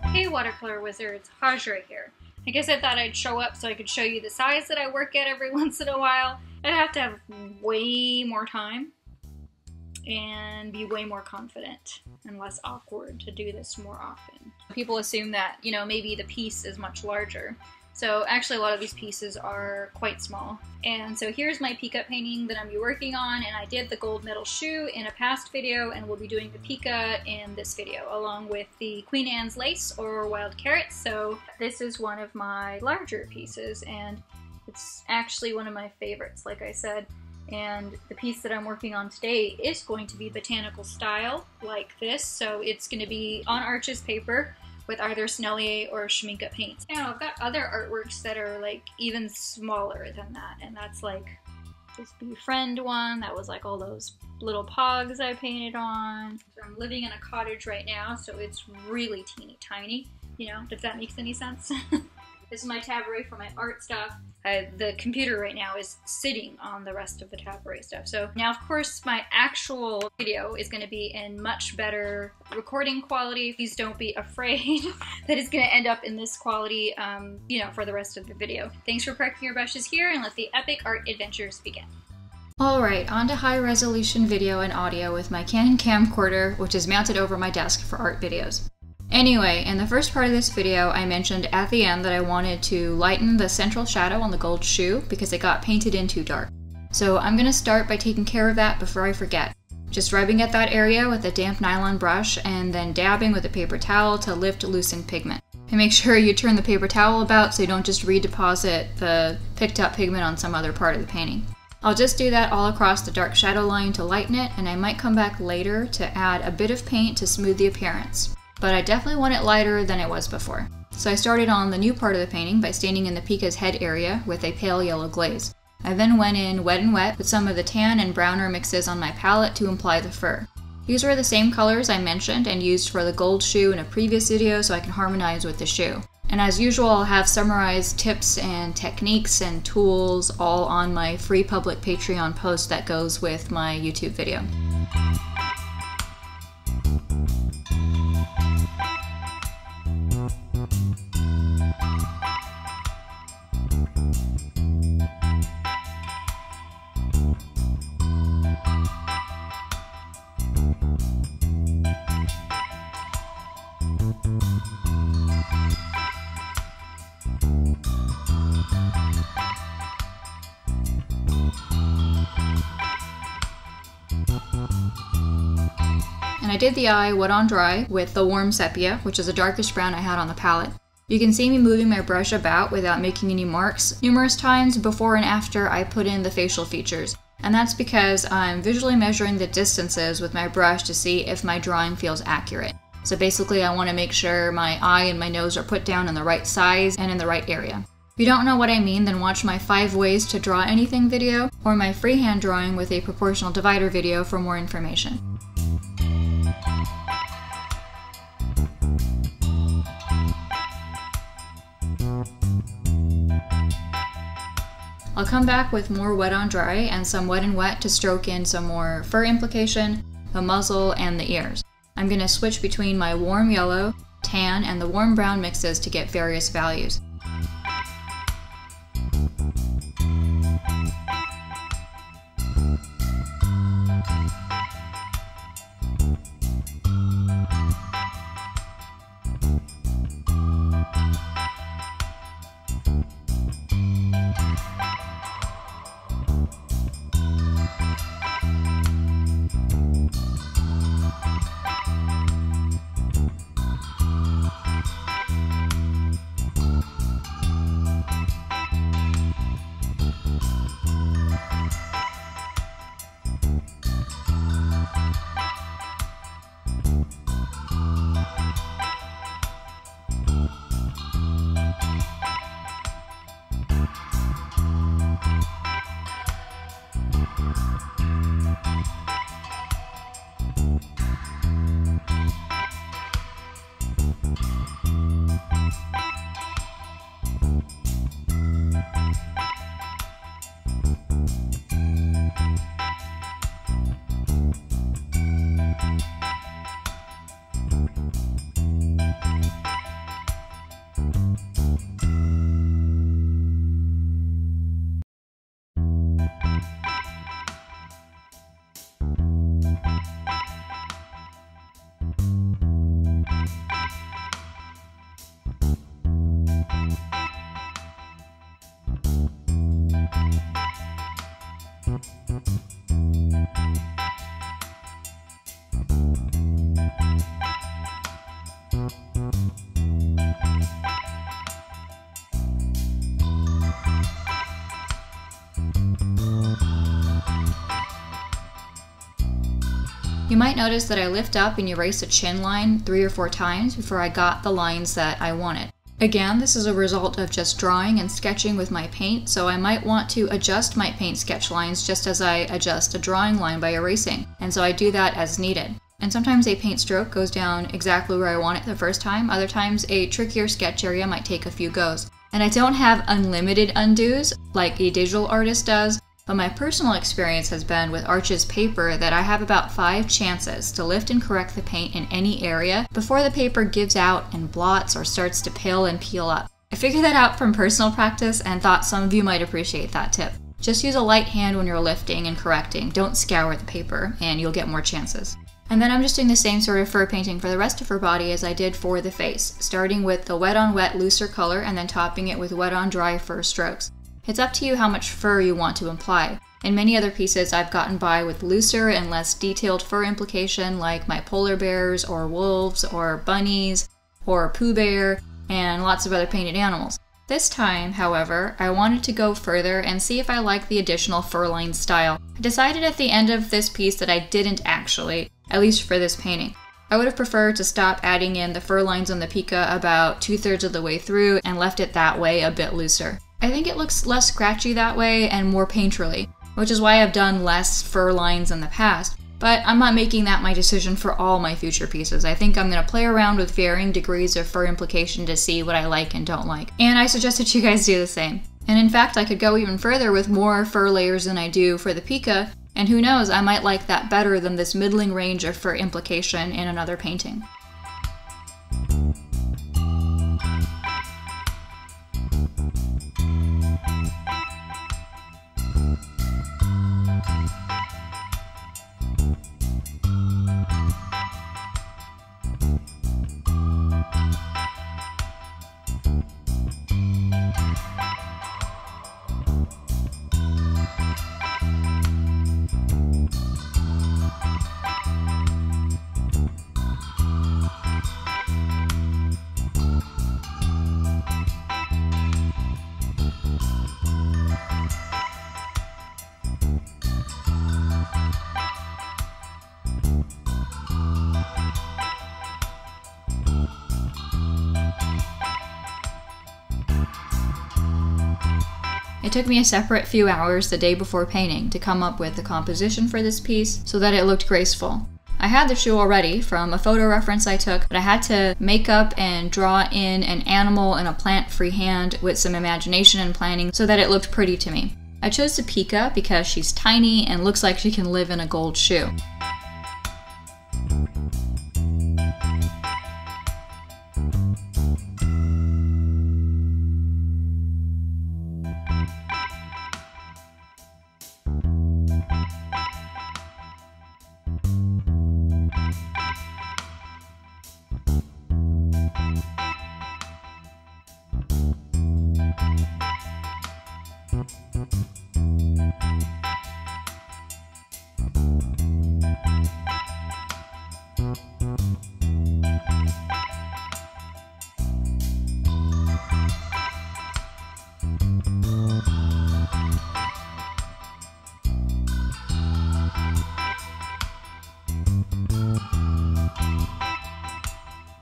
Hey Watercolor Wizards, Hajra here. I guess I thought I'd show up so I could show you the size that I work at every once in a while. I'd have to have way more time and be way more confident and less awkward to do this more often. People assume that, you know, maybe the piece is much larger. So actually a lot of these pieces are quite small. And so here's my Pika painting that I'm working on, and I did the gold medal shoe in a past video, and we'll be doing the Pika in this video, along with the Queen Anne's lace or wild carrots. So this is one of my larger pieces, and it's actually one of my favorites, like I said. And the piece that I'm working on today is going to be botanical style, like this. So it's going to be on Arches paper with either Sennelier or Schmincke paints. Now I've got other artworks that are like even smaller than that, and that's like this Befriend one that was like all those little pogs I painted on. So I'm living in a cottage right now, so it's really teeny tiny, you know, if that makes any sense. This is my tabouret for my art stuff. The computer right now is sitting on the rest of the tabouret stuff. So now, of course, my actual video is going to be in much better recording quality. Please don't be afraid that it's going to end up in this quality, you know, for the rest of the video. Thanks for parking your brushes here, and let the epic art adventures begin. Alright, on to high resolution video and audio with my Canon camcorder, which is mounted over my desk for art videos. Anyway, in the first part of this video, I mentioned at the end that I wanted to lighten the central shadow on the gold shoe because it got painted in too dark. So I'm going to start by taking care of that before I forget. Just rubbing at that area with a damp nylon brush and then dabbing with a paper towel to lift loosened pigment. And make sure you turn the paper towel about so you don't just redeposit the picked up pigment on some other part of the painting. I'll just do that all across the dark shadow line to lighten it, and I might come back later to add a bit of paint to smooth the appearance. But I definitely want it lighter than it was before. So I started on the new part of the painting by staining in the Pika's head area with a pale yellow glaze. I then went in wet and wet with some of the tan and browner mixes on my palette to imply the fur. These were the same colors I mentioned and used for the gold shoe in a previous video so I can harmonize with the shoe. And as usual, I'll have summarized tips and techniques and tools all on my free public Patreon post that goes with my YouTube video. And I did the eye wet on dry with the warm sepia, which is the darkest brown I had on the palette. You can see me moving my brush about without making any marks numerous times before and after I put in the facial features. And that's because I'm visually measuring the distances with my brush to see if my drawing feels accurate. So basically I want to make sure my eye and my nose are put down in the right size and in the right area. If you don't know what I mean, then watch my 5 ways to draw anything video or my freehand drawing with a proportional divider video for more information. I'll come back with more wet on dry and some wet and wet to stroke in some more fur implication, the muzzle, and the ears. I'm going to switch between my warm yellow, tan, and the warm brown mixes to get various values. You might notice that I lift up and erase a chin line 3 or 4 times before I got the lines that I wanted. Again, this is a result of just drawing and sketching with my paint, so I might want to adjust my paint sketch lines just as I adjust a drawing line by erasing, and so I do that as needed. And sometimes a paint stroke goes down exactly where I want it the first time, other times a trickier sketch area might take a few goes. And I don't have unlimited undos like a digital artist does, but my personal experience has been with Arch's paper that I have about 5 chances to lift and correct the paint in any area before the paper gives out and blots or starts to peel and peel up. I figured that out from personal practice and thought some of you might appreciate that tip. Just use a light hand when you're lifting and correcting, don't scour the paper, and you'll get more chances. And then I'm just doing the same sort of fur painting for the rest of her body as I did for the face, starting with the wet on wet looser color and then topping it with wet on dry fur strokes. It's up to you how much fur you want to imply. In many other pieces, I've gotten by with looser and less detailed fur implication like my polar bears or wolves or bunnies or Pooh Bear and lots of other painted animals. This time, however, I wanted to go further and see if I liked the additional fur line style. I decided at the end of this piece that I didn't actually, at least for this painting. I would have preferred to stop adding in the fur lines on the Pika about 2/3 of the way through and left it that way a bit looser. I think it looks less scratchy that way and more painterly, which is why I've done less fur lines in the past, but I'm not making that my decision for all my future pieces. I think I'm going to play around with varying degrees of fur implication to see what I like and don't like, and I suggest that you guys do the same. And in fact, I could go even further with more fur layers than I do for the Pika, and who knows, I might like that better than this middling range of fur implication in another painting. It took me a separate few hours the day before painting to come up with the composition for this piece so that it looked graceful. I had the shoe already from a photo reference I took, but I had to make up and draw in an animal and a plant freehand with some imagination and planning so that it looked pretty to me. I chose the Pika because she's tiny and looks like she can live in a gold shoe.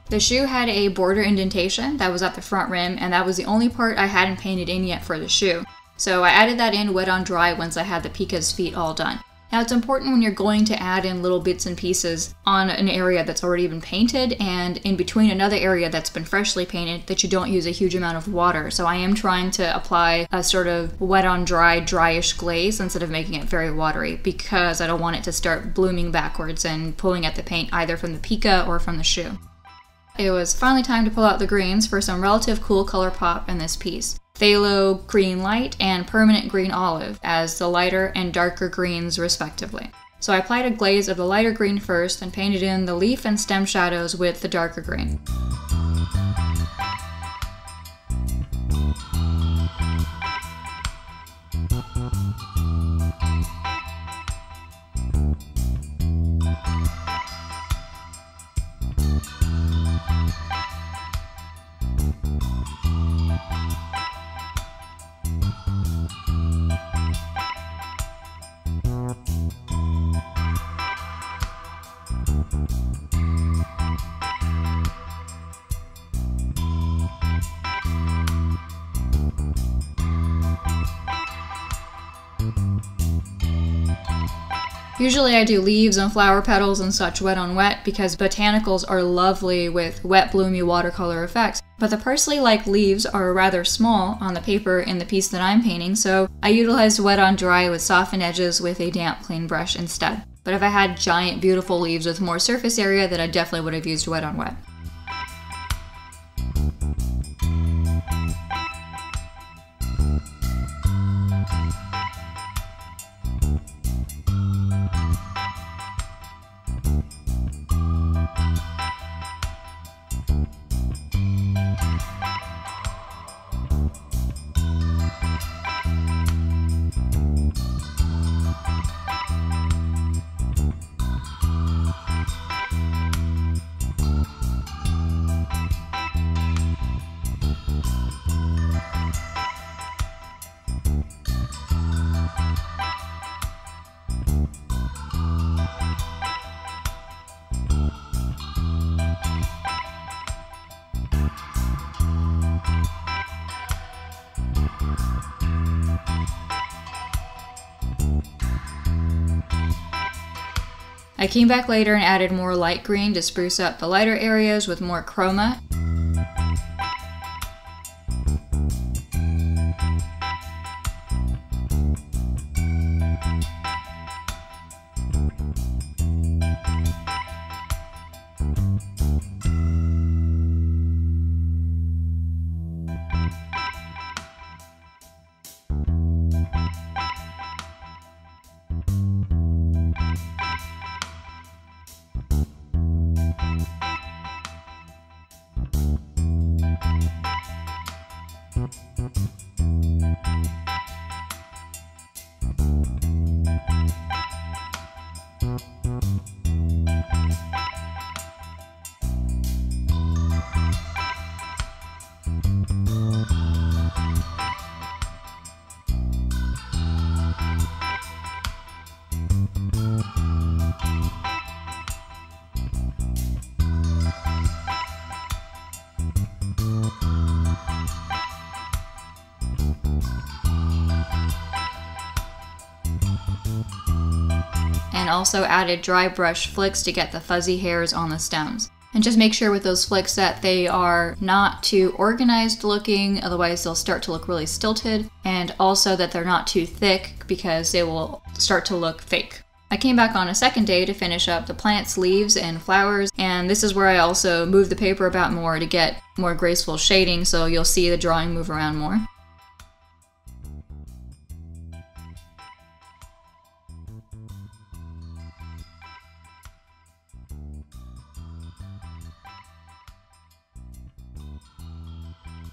The shoe had a border indentation that was at the front rim, and that was the only part I hadn't painted in yet for the shoe. So I added that in wet on dry once I had the Pika's feet all done. Now it's important when you're going to add in little bits and pieces on an area that's already been painted and in between another area that's been freshly painted that you don't use a huge amount of water. So I am trying to apply a sort of wet on dry, dryish glaze instead of making it very watery because I don't want it to start blooming backwards and pulling at the paint either from the Pika or from the shoe. It was finally time to pull out the greens for some relative cool color pop in this piece. Phthalo green light and permanent green olive as the lighter and darker greens respectively. So I applied a glaze of the lighter green first and painted in the leaf and stem shadows with the darker green. Usually I do leaves and flower petals and such wet on wet because botanicals are lovely with wet bloomy watercolor effects, but the parsley-like leaves are rather small on the paper in the piece that I'm painting, so I utilized wet on dry with softened edges with a damp clean brush instead. But if I had giant beautiful leaves with more surface area, then I definitely would have used wet on wet. I came back later and added more light green to spruce up the lighter areas with more chroma. And also added dry brush flicks to get the fuzzy hairs on the stems. And just make sure with those flicks that they are not too organized looking, otherwise they'll start to look really stilted, and also that they're not too thick because they will start to look fake. I came back on a second day to finish up the plants, leaves, and flowers, and this is where I also moved the paper about more to get more graceful shading, so you'll see the drawing move around more.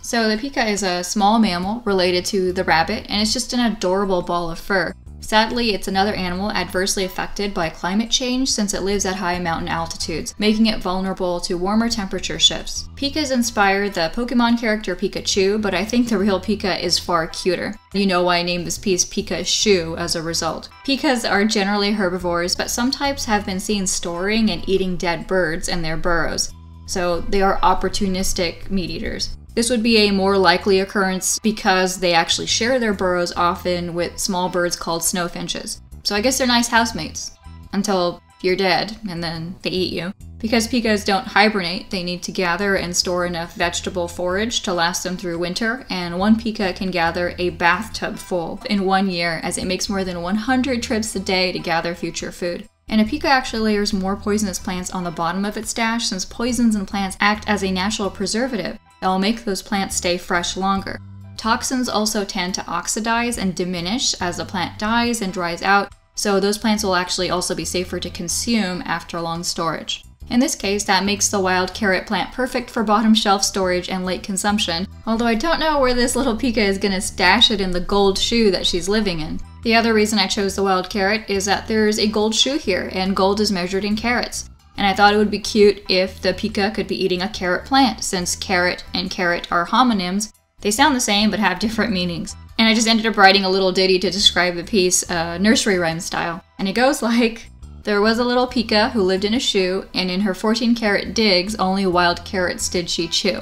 So the pika is a small mammal related to the rabbit, and it's just an adorable ball of fur. Sadly, it's another animal adversely affected by climate change since it lives at high mountain altitudes, making it vulnerable to warmer temperature shifts. Pikas inspired the Pokemon character Pika-Shoe, but I think the real Pika is far cuter. You know why I named this piece Pika-Shoe as a result. Pikas are generally herbivores, but some types have been seen storing and eating dead birds in their burrows, so they are opportunistic meat eaters. This would be a more likely occurrence because they actually share their burrows often with small birds called snowfinches. So I guess they're nice housemates until you're dead and then they eat you. Because pikas don't hibernate, they need to gather and store enough vegetable forage to last them through winter, and one pika can gather a bathtub full in 1 year as it makes more than 100 trips a day to gather future food. And a pika actually layers more poisonous plants on the bottom of its stash since poisons in plants act as a natural preservative that will make those plants stay fresh longer. Toxins also tend to oxidize and diminish as the plant dies and dries out, so those plants will actually also be safer to consume after long storage. In this case, that makes the wild carrot plant perfect for bottom shelf storage and late consumption, although I don't know where this little pika is going to stash it in the gold shoe that she's living in. The other reason I chose the wild carrot is that there's a gold shoe here, and gold is measured in carats. And I thought it would be cute if the pika could be eating a carrot plant, since carrot and carrot are homonyms. They sound the same but have different meanings. And I just ended up writing a little ditty to describe the piece, nursery rhyme style. And it goes like, There was a little Pika who lived in a shoe, and in her 14-karat digs, only wild carrots did she chew.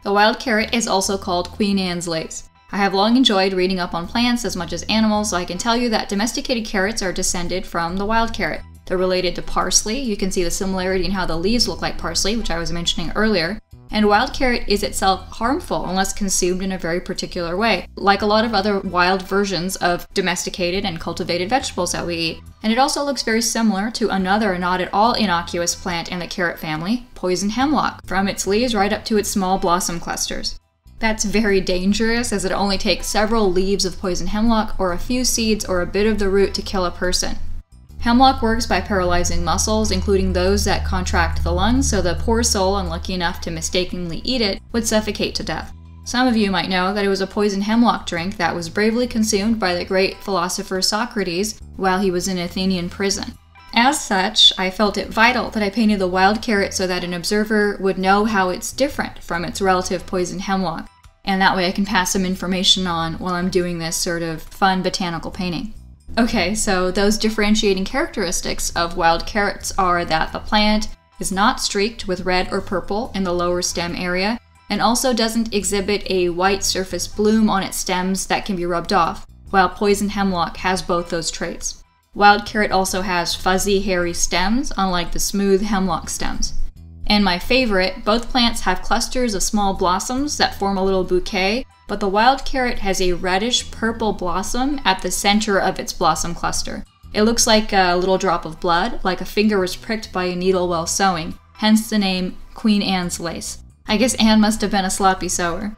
The wild carrot is also called Queen Anne's lace. I have long enjoyed reading up on plants as much as animals, so I can tell you that domesticated carrots are descended from the wild carrot. They're related to parsley. You can see the similarity in how the leaves look like parsley, which I was mentioning earlier. And wild carrot is itself harmful unless consumed in a very particular way, like a lot of other wild versions of domesticated and cultivated vegetables that we eat. And it also looks very similar to another not at all innocuous plant in the carrot family, poison hemlock, from its leaves right up to its small blossom clusters. That's very dangerous, as it only takes several leaves of poison hemlock or a few seeds or a bit of the root to kill a person. Hemlock works by paralyzing muscles, including those that contract the lungs, so the poor soul unlucky enough to mistakenly eat it would suffocate to death. Some of you might know that it was a poison hemlock drink that was bravely consumed by the great philosopher Socrates while he was in Athenian prison. As such, I felt it vital that I painted the wild carrot so that an observer would know how it's different from its relative poison hemlock, and that way I can pass some information on while I'm doing this sort of fun botanical painting. Okay, so those differentiating characteristics of wild carrots are that the plant is not streaked with red or purple in the lower stem area, and also doesn't exhibit a white surface bloom on its stems that can be rubbed off, while poison hemlock has both those traits. Wild carrot also has fuzzy, hairy stems, unlike the smooth hemlock stems. And my favorite, both plants have clusters of small blossoms that form a little bouquet, but the wild carrot has a reddish-purple blossom at the center of its blossom cluster. It looks like a little drop of blood, like a finger was pricked by a needle while sewing, hence the name Queen Anne's lace. I guess Anne must have been a sloppy sewer.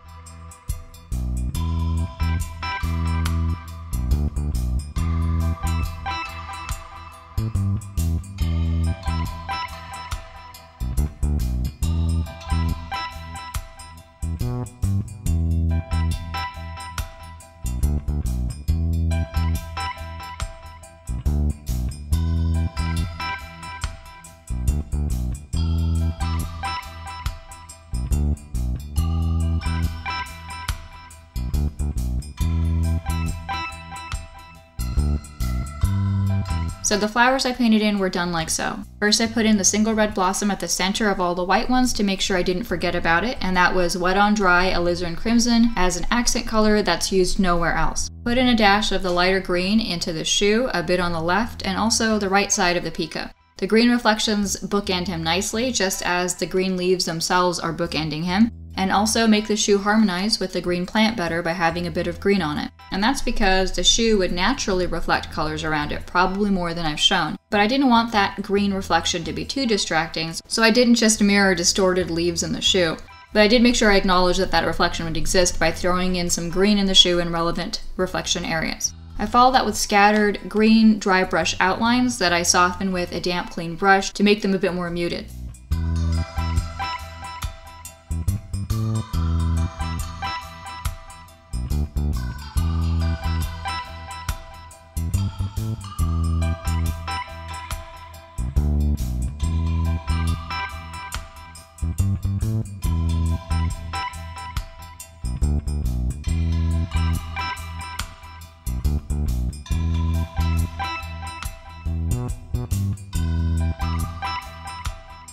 So the flowers I painted in were done like so. First I put in the single red blossom at the center of all the white ones to make sure I didn't forget about it, and that was Wet on Dry alizarin crimson as an accent color that's used nowhere else. Put in a dash of the lighter green into the shoe, a bit on the left, and also the right side of the Pika. The green reflections bookend him nicely, just as the green leaves themselves are bookending him, and also make the shoe harmonize with the green plant better by having a bit of green on it. And that's because the shoe would naturally reflect colors around it, probably more than I've shown. But I didn't want that green reflection to be too distracting, so I didn't just mirror distorted leaves in the shoe. But I did make sure I acknowledged that that reflection would exist by throwing in some green in the shoe in relevant reflection areas. I follow that with scattered green dry brush outlines that I soften with a damp clean brush to make them a bit more muted.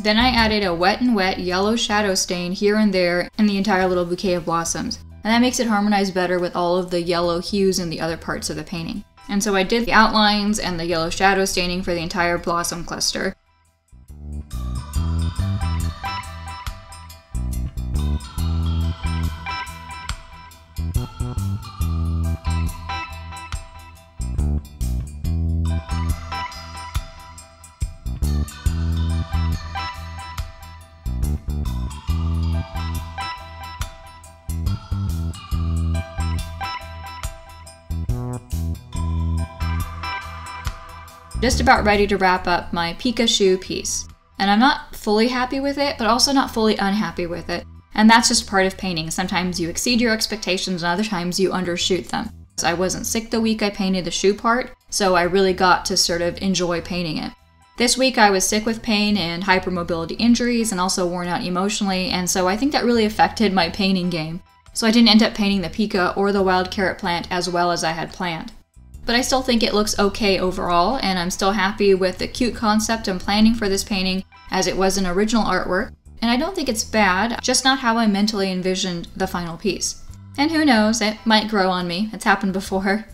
Then I added a wet and wet yellow shadow stain here and there in the entire little bouquet of blossoms, and that makes it harmonize better with all of the yellow hues in the other parts of the painting. And so I did the outlines and the yellow shadow staining for the entire blossom cluster. just about ready to wrap up my Pika-Shoe piece. And I'm not fully happy with it, but also not fully unhappy with it. And that's just part of painting. Sometimes you exceed your expectations and other times you undershoot them. I wasn't sick the week I painted the shoe part, so I really got to sort of enjoy painting it. This week I was sick with pain and hypermobility injuries and also worn out emotionally, and so I think that really affected my painting game. So I didn't end up painting the Pika or the wild carrot plant as well as I had planned. But I still think it looks okay overall, and I'm still happy with the cute concept and planning for this painting as it was an original artwork, and I don't think it's bad, just not how I mentally envisioned the final piece. And who knows, it might grow on me. It's happened before.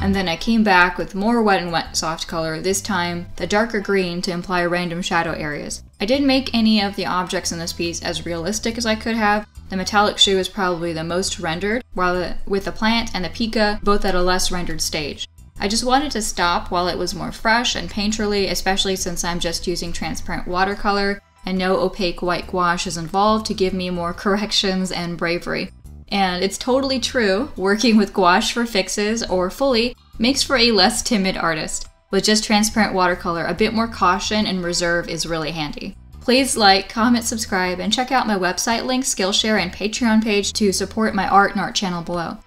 And then I came back with more wet and wet soft color, this time the darker green to imply random shadow areas. I didn't make any of the objects in this piece as realistic as I could have. The metallic shoe is probably the most rendered, while with the plant and the Pika both at a less rendered stage. I just wanted to stop while it was more fresh and painterly, especially since I'm just using transparent watercolor and no opaque white gouache is involved to give me more corrections and bravery. And it's totally true, working with gouache for fixes or fully makes for a less timid artist. With just transparent watercolor, a bit more caution and reserve is really handy. Please like, comment, subscribe, and check out my website link, Skillshare, and Patreon page to support my art and art channel below.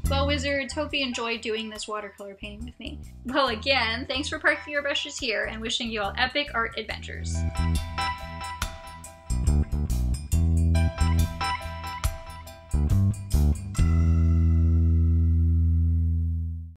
Well, wizards, hope you enjoyed doing this watercolor painting with me. Well, again, thanks for parking your brushes here and wishing you all epic art adventures.